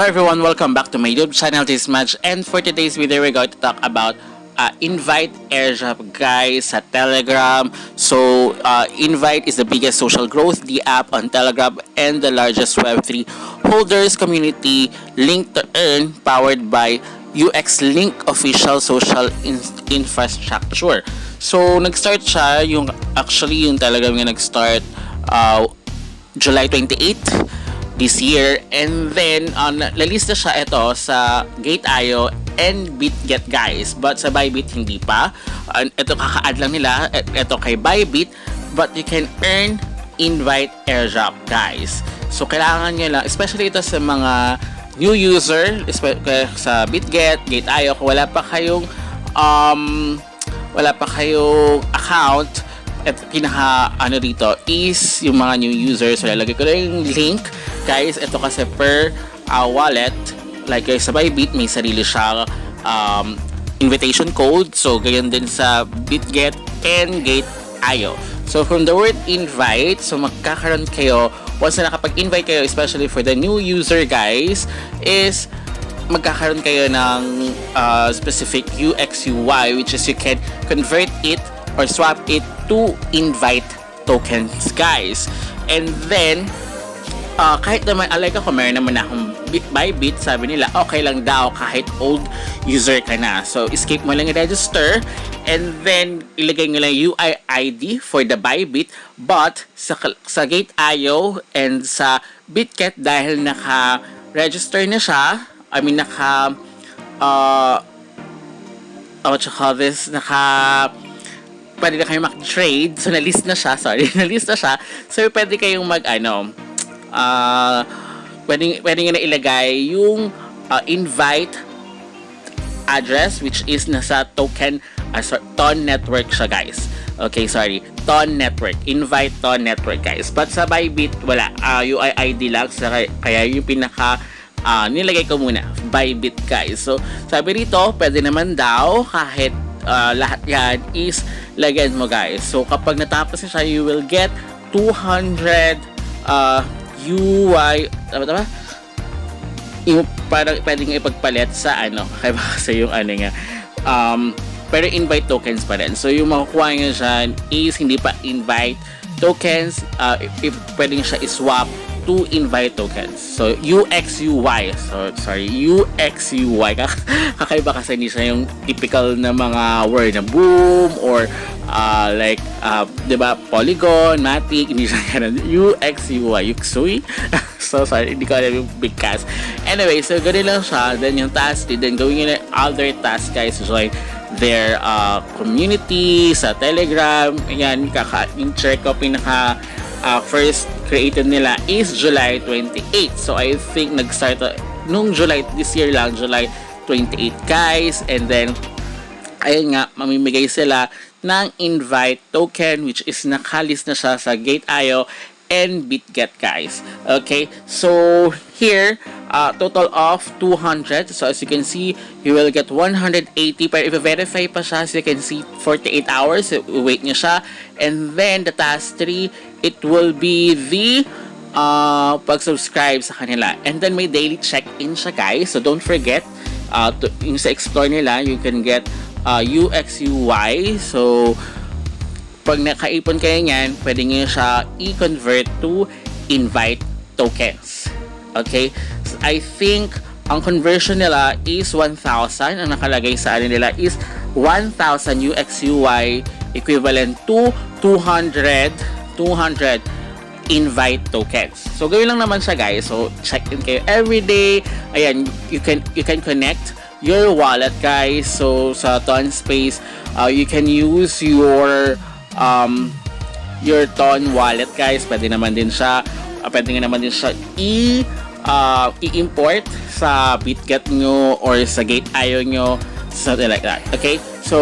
Hello everyone, welcome back to my YouTube channel. This is Madge, and for today's video we're going to talk about Invite airdrop guys sa Telegram. So Invite is the biggest social growth the app on Telegram and the largest Web3 holders community link to earn powered by UX Link official social infrastructure. So nag-start siya, yung Telegram nga nag-start July 28 this year, and then lalista siya ito sa Gate.io and BitGet guys, but sa Bybit hindi pa. Ito kaka-add lang nila ito kay Bybit, but you can earn Invite airdrop guys. So kailangan nyo lang, especially ito sa mga new user sa BitGet, Gate.io, kung wala pa kayong account, at pinaka dito is yung mga new users. So lalagay ko na yung link guys. Ito kasi per wallet, like sa Bybit may sarili siya invitation code, so ganyan din sa BitGet and Gate.io. So from the word invite, so magkakaroon kayo once na nakapag-invite kayo, especially for the new user guys, is magkakaroon kayo ng specific UX UI, which is you can convert it or swap it to invite tokens guys. And then kahit naman, like ako, meron naman akong Bybit, sabi nila okay lang daw kahit old user ka na. So escape mo lang i-register, and then ilagay nyo lang UI ID for the Bybit. But sa Gate.io and sa BitGet, dahil naka-register na siya, I mean pwede na kayong mag-trade. So na-list na siya, so pwede kayong pwede nga na ilagay yung invite address, which is nasa token Ton network siya guys. Okay, sorry, Ton network, invite Ton network guys. But sa Bybit wala, UI ID lang, kaya yung pinaka nilagay ko muna Bybit guys. So sabi rito, pwede naman daw kahit lahat yan is lagyan mo guys. So kapag natapos na siya, you will get 200 UI, tama? Yung parang pwede nga ipagpalit sa kaya kasi yung pero invite tokens pa rin. So yung makukuha nyo dyan is hindi pa invite tokens, if pwede nyo siya iswap to invite tokens. So UX-UI, UX-UI, kakaiba kasi hindi siya yung typical na mga word na boom or diba, Polygon, Matic, hindi siya ganun. UX-UI, UXUI. So sorry, hindi ko alam yung big cast. Anyway, so ganun lang siya. Then yung task, then gawin nyo na other tasks guys, join their community sa Telegram. Ayan, yung check ko, pinaka first created nila is July 28. So I think nag-start nung July this year lang, July 28 guys. And then ayun nga, mamimigay sila ng invite token, which is nakalist na siya sa Gate.io and BitGet guys. Okay, so here total of 200. So as you can see, you will get 180, pero if verify pa siya, so you can see 48 hours wait niya siya. And then the task 3, it will be the pag-subscribe sa kanila, and then may daily check-in siya guys. So don't forget yung sa explore nila, you can get UX-UI. So pag nakaipon kayo niyan, pwede nyo siya i-convert to invite tokens. Okay, so I think ang conversion nila is 1,000. Ang nakalagay sa nila is 1,000 UX-UI equivalent to 200 invite tokens. So gawin lang naman siya guys. So check in kayo every day. Ayan, you can connect your wallet guys. So sa Ton Space, you can use your Ton wallet guys. Pwede naman din siya i-import sa BitGet nyo or sa Gate.io nyo, something like that. Okay, so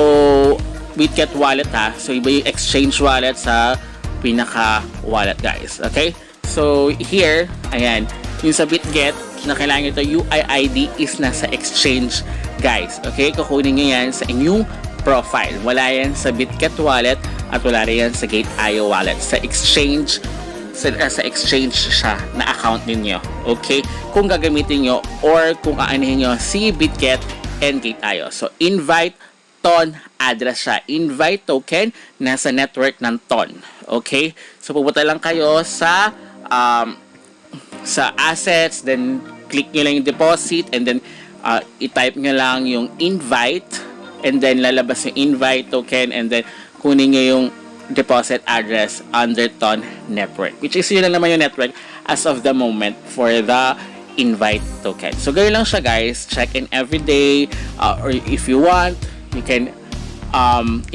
BitGet wallet so iba yung exchange wallet sa pinaka wallet guys. Okay, so here, ayan, yung sa BitGet na kailangan ito UI ID is nasa exchange guys. Okay, kukunin nyo yan sa inyong profile. Wala yan sa BitGet wallet at wala rin yan sa Gate.io wallet. Sa exchange sa exchange siya na account ninyo. Okay? Kung gagamitin nyo or kung aanihin nyo si Bitget and Gate.io. So, invite TON address siya. Invite token nasa network ng TON. Okay? So, pupunta lang kayo sa assets, then click nyo lang yung deposit, and then i-type nyo lang yung invite, and then lalabas yung invite token, and then kunin nyo yung deposit address under TON network, which is yun lang naman yung network as of the moment for the invite token. So gawin lang siya, guys. Check in every day, or if you want, you can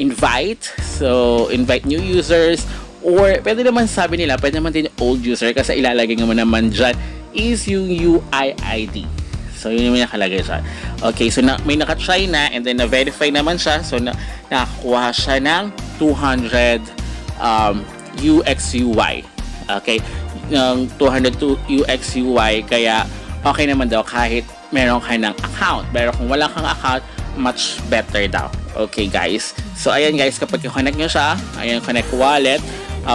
invite. So invite new users, or pwede naman, sabi nila, pwede naman din yung old user kasi ilalagay mo naman dyan is yung UIID. So yun yung nakalagay siya. Okay, so may nakatry na, and then na-verify naman siya. So nakakuha siya ng 200 UXUY. Okay, ng 202 UXUY, kaya okay naman daw kahit meron ka ng account. Pero kung wala kang account, much better daw. Okay, guys. So ayan, guys, kapag i-connect nyo siya, ayan, connect wallet,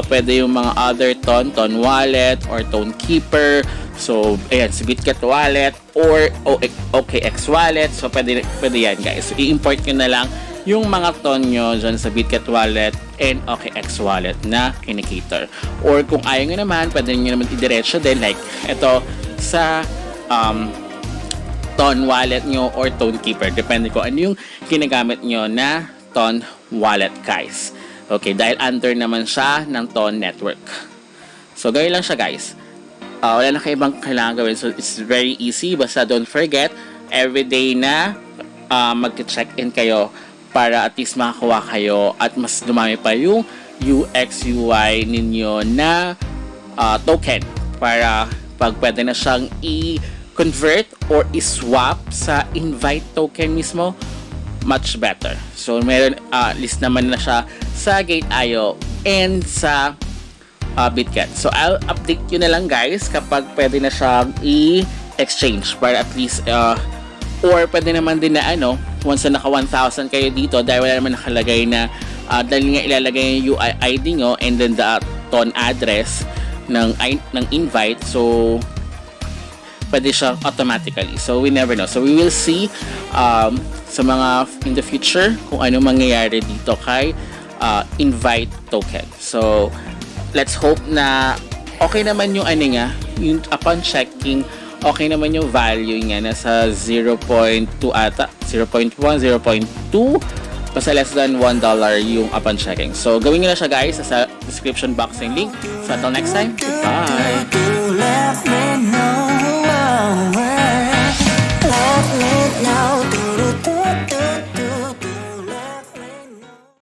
pwede yung mga other TON wallet or TON Keeper. So ayan, si Bitget wallet or OKX wallet. So pwede yan, guys. So i-import nyo na lang yung mga TON nyo dyan sa Bitget wallet and OKX wallet na kinikater. Or kung ayaw nyo naman, pwede nyo naman idiretso din, like ito sa TON wallet nyo or TON Keeper. Depende kung ano yung ginagamit nyo na TON wallet, guys. Okay, dahil under naman siya ng TON network. So gawin lang siya, guys. Wala na kayo ibang kailangan gawin. So it's very easy. Basta don't forget, everyday na mag-check-in kayo para at least makakuha kayo at mas dumami pa yung UXUY ninyo na token para pag pwede na siyang i-convert or i-swap sa invite token mismo, much better. So meron list naman na siya sa Gate.io and sa Bitget. So I'll update you na lang, guys, kapag pwede na siyang i-exchange para at least or pwede naman din na once na naka 1,000 kayo dito, dahil wala naman nakalagay na dahil nga ilalagay yung UID nyo and then the TON address ng invite, so pwede siya automatically. So we never know. So we will see sa mga in the future kung ano mangyayari dito kay invite token. So let's hope na okay naman yung yung upon checking, okay naman yung value niya, nasa 0.2 ata, 0.1, 0.2, basta less than $1 yung upon checking. So gawin nyo na siya, guys, sa description box yung link. So until next time, goodbye!